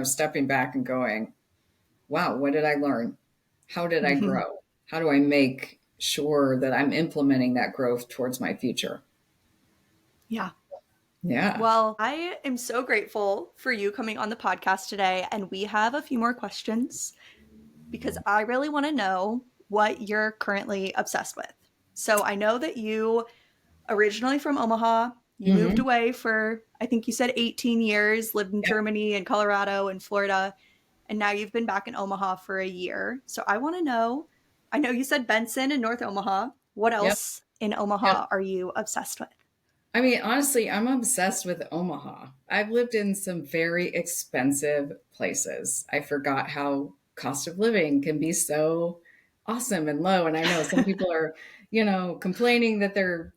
Stepping back and going, wow, what did I learn? How did I Mhm. grow? How do I make sure that I'm implementing that growth towards my future? Yeah. Yeah. Well, I am so grateful for you coming on the podcast today. And we have a few more questions because I really want to know what you're currently obsessed with. So I know that you originally from Omaha, you moved Mm-hmm. away for, I think you said 18 years, lived in Yep. Germany and Colorado and Florida, and now you've been back in Omaha for a year. So I want to know, I know you said Benson and North Omaha. What Yep. else in Yep. Omaha are you obsessed with? I mean, honestly, I'm obsessed with Omaha. I've lived in some very expensive places. I forgot how cost of living can be so awesome and low. And I know some people are, complaining that their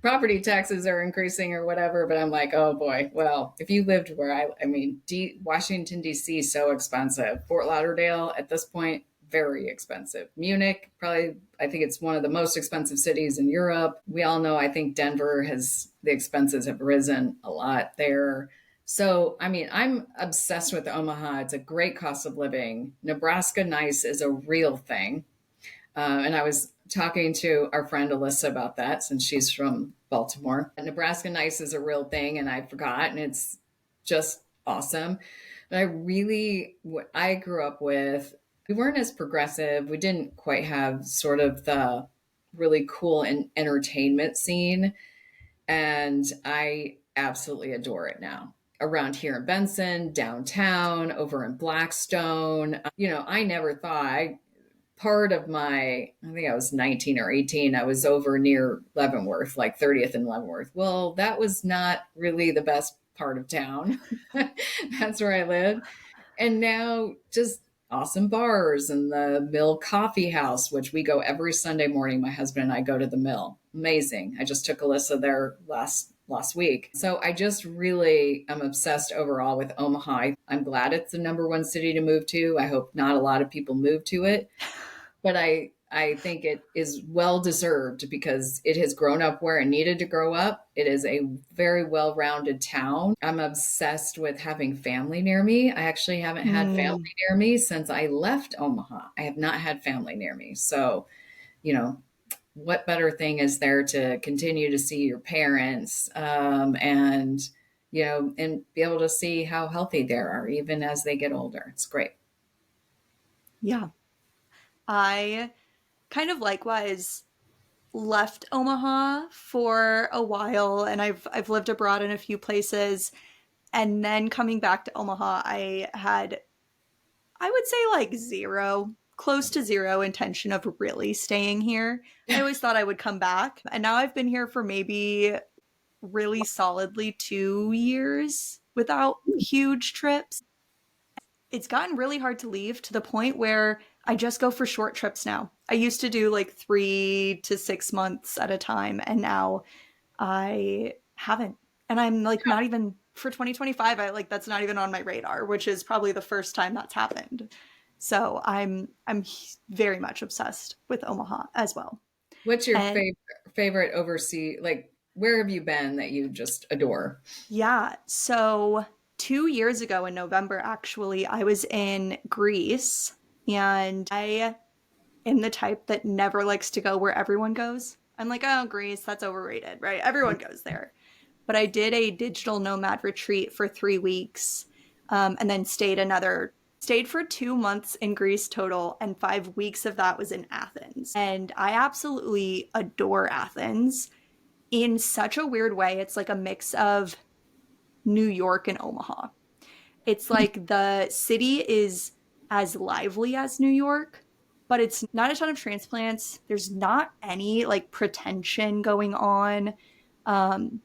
property taxes are increasing or whatever, but I'm like, oh boy, well, if you lived where I mean, Washington, D.C. is so expensive. Fort Lauderdale at this point, very expensive. Munich, probably, I think it's one of the most expensive cities in Europe. We all know, I think the expenses have risen a lot there. So, I mean, I'm obsessed with Omaha. It's a great cost of living. Nebraska nice is a real thing. And I was talking to our friend Alyssa about that since she's from Baltimore. Nebraska nice is a real thing, and I forgot, and it's just awesome. But what I grew up with, we weren't as progressive. We didn't quite have sort of the really cool entertainment scene. And I absolutely adore it now. Around here in Benson, downtown, over in Blackstone. I never thought part of my, I think I was 19 or 18, I was over near Leavenworth, like 30th and Leavenworth. Well, that was not really the best part of town. That's where I lived. And now just awesome bars and the Mill Coffee House, which we go every Sunday morning. My husband and I go to the Mill. Amazing. I just took Alyssa there last week. So I just really am obsessed overall with Omaha. I'm glad it's the number one city to move to. I hope not a lot of people move to it, but I think it is well deserved because it has grown up where it needed to grow up. It is a very well rounded town. I'm obsessed with having family near me. I actually haven't had family Mm, near me since I left Omaha. I have not had family near me. So, you know, what better thing is there to continue to see your parents and, and be able to see how healthy they are even as they get older? It's great. yeah. I kind of likewise left Omaha for a while, and I've lived abroad in a few places, and then coming back to Omaha, I had, I would say, like zero, close to zero intention of really staying here. I always thought I would come back, and now I've been here for maybe really solidly 2 years without huge trips. It's gotten really hard to leave to the point where I just go for short trips now. I used to do like 3 to 6 months at a time, and now I haven't. And I'm like not even for 2025. I like that's not even on my radar, which is probably the first time that's happened. So I'm very much obsessed with Omaha as well. What's your And favorite overseas? Like, where have you been that you just adore? yeah, so 2 years ago in November, actually, I was in Greece, and I am the type that never likes to go where everyone goes. I'm like, oh, Greece, that's overrated, right? Everyone goes there. But I did a digital nomad retreat for 3 weeks, and then stayed for 2 months in Greece total, and 5 weeks of that was in Athens. And I absolutely adore Athens in such a weird way. It's like a mix of New York and Omaha. It's like the city is as lively as New York, but it's not a ton of transplants. There's not any like pretension going on. Um,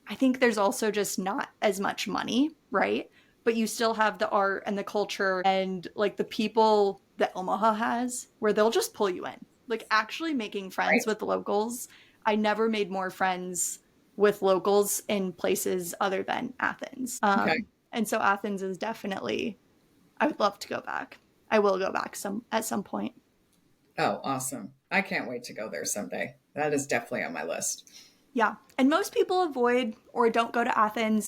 I think there's also just not as much money, right? But you still have the art and the culture and like the people that Omaha has where they'll just pull you in. Like actually making friends Right. with locals. I never made more friends with locals in places other than Athens. Okay. And so Athens is definitely, I would love to go back. I will go back at some point. Oh, awesome. I can't wait to go there someday. That is definitely on my list. Yeah. And most people avoid or don't go to Athens.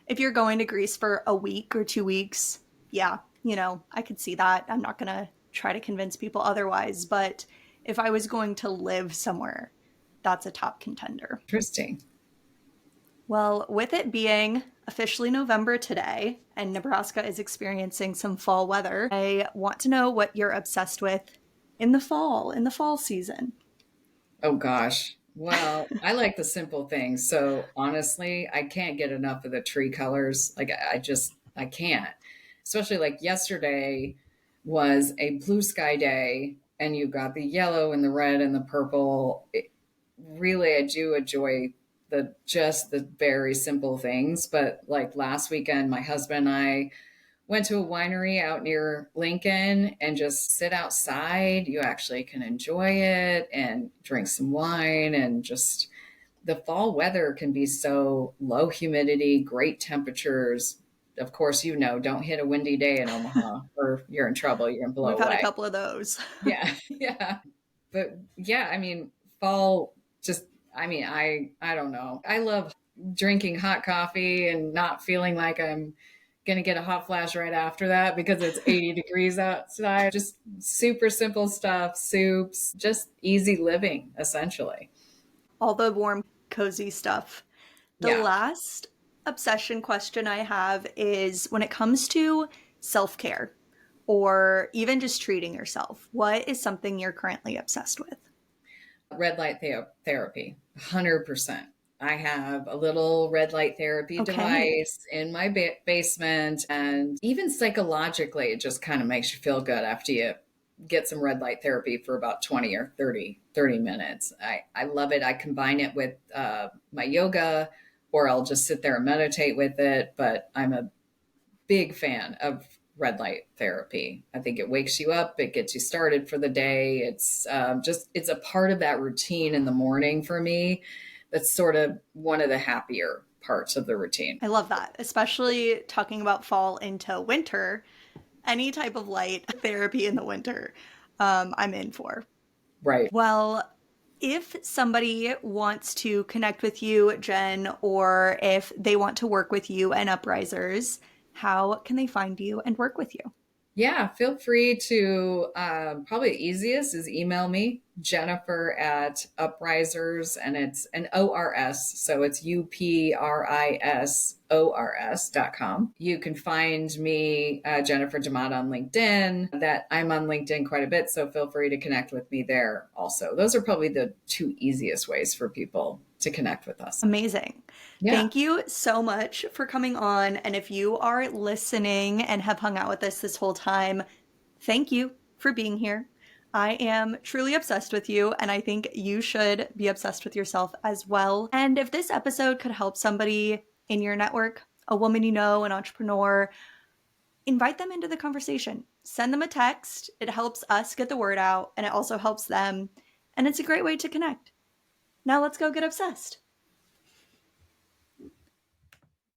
If you're going to Greece for a week or 2 weeks, yeah, I could see that. I'm not going to try to convince people otherwise. But if I was going to live somewhere, that's a top contender. Interesting. Well, with it being officially November today and Nebraska is experiencing some fall weather, I want to know what you're obsessed with in the fall season. Oh gosh. Well, I like the simple things. So honestly, I can't get enough of the tree colors. Like I can't. Especially like yesterday was a blue sky day and you got the yellow and the red and the purple. Really, I do enjoy the very simple things. But like last weekend, my husband and I went to a winery out near Lincoln and just sit outside. You actually can enjoy it and drink some wine and just the fall weather can be so low humidity, great temperatures. Of course, don't hit a windy day in Omaha or you're in trouble. You're going to blow We've had a away. couple of those. Yeah. Yeah. But yeah, I mean, fall just, I don't know. I love drinking hot coffee and not feeling like I'm going to get a hot flash right after that because it's 80 degrees outside. Just super simple stuff, soups, just easy living, essentially. All the warm, cozy stuff. The Yeah. last obsession question I have is when it comes to self care or even just treating yourself, what is something you're currently obsessed with? Red light therapy, 100%. I have a little red light therapy Okay. device in my basement. And even psychologically, it just kind of makes you feel good after you get some red light therapy for about 20 or 30 minutes. I love it. I combine it with my yoga, or I'll just sit there and meditate with it. But I'm a big fan of red light therapy. I think it wakes you up, it gets you started for the day. It's it's a part of that routine in the morning for me. That's sort of one of the happier parts of the routine. I love that, especially talking about fall into winter. Any type of light therapy in the winter, I'm in for. Right. Well, if somebody wants to connect with you, Jen, or if they want to work with you and Uprisors, how can they find you and work with you? Yeah, feel free to, probably the easiest is email me, Jennifer at Uprisors, and it's an ORS. So it's UPRISORS.com. You can find me, Jennifer DiMotta on LinkedIn. That I'm on LinkedIn quite a bit. So feel free to connect with me there also. Those are probably the two easiest ways for people to connect with us. Amazing. Yeah. Thank you so much for coming on. And if you are listening and have hung out with us this whole time, thank you for being here. I am truly obsessed with you, and I think you should be obsessed with yourself as well. And if this episode could help somebody in your network, a woman you know, an entrepreneur, invite them into the conversation. Send them a text. It helps us get the word out, and it also helps them. And it's a great way to connect. Now let's go get obsessed.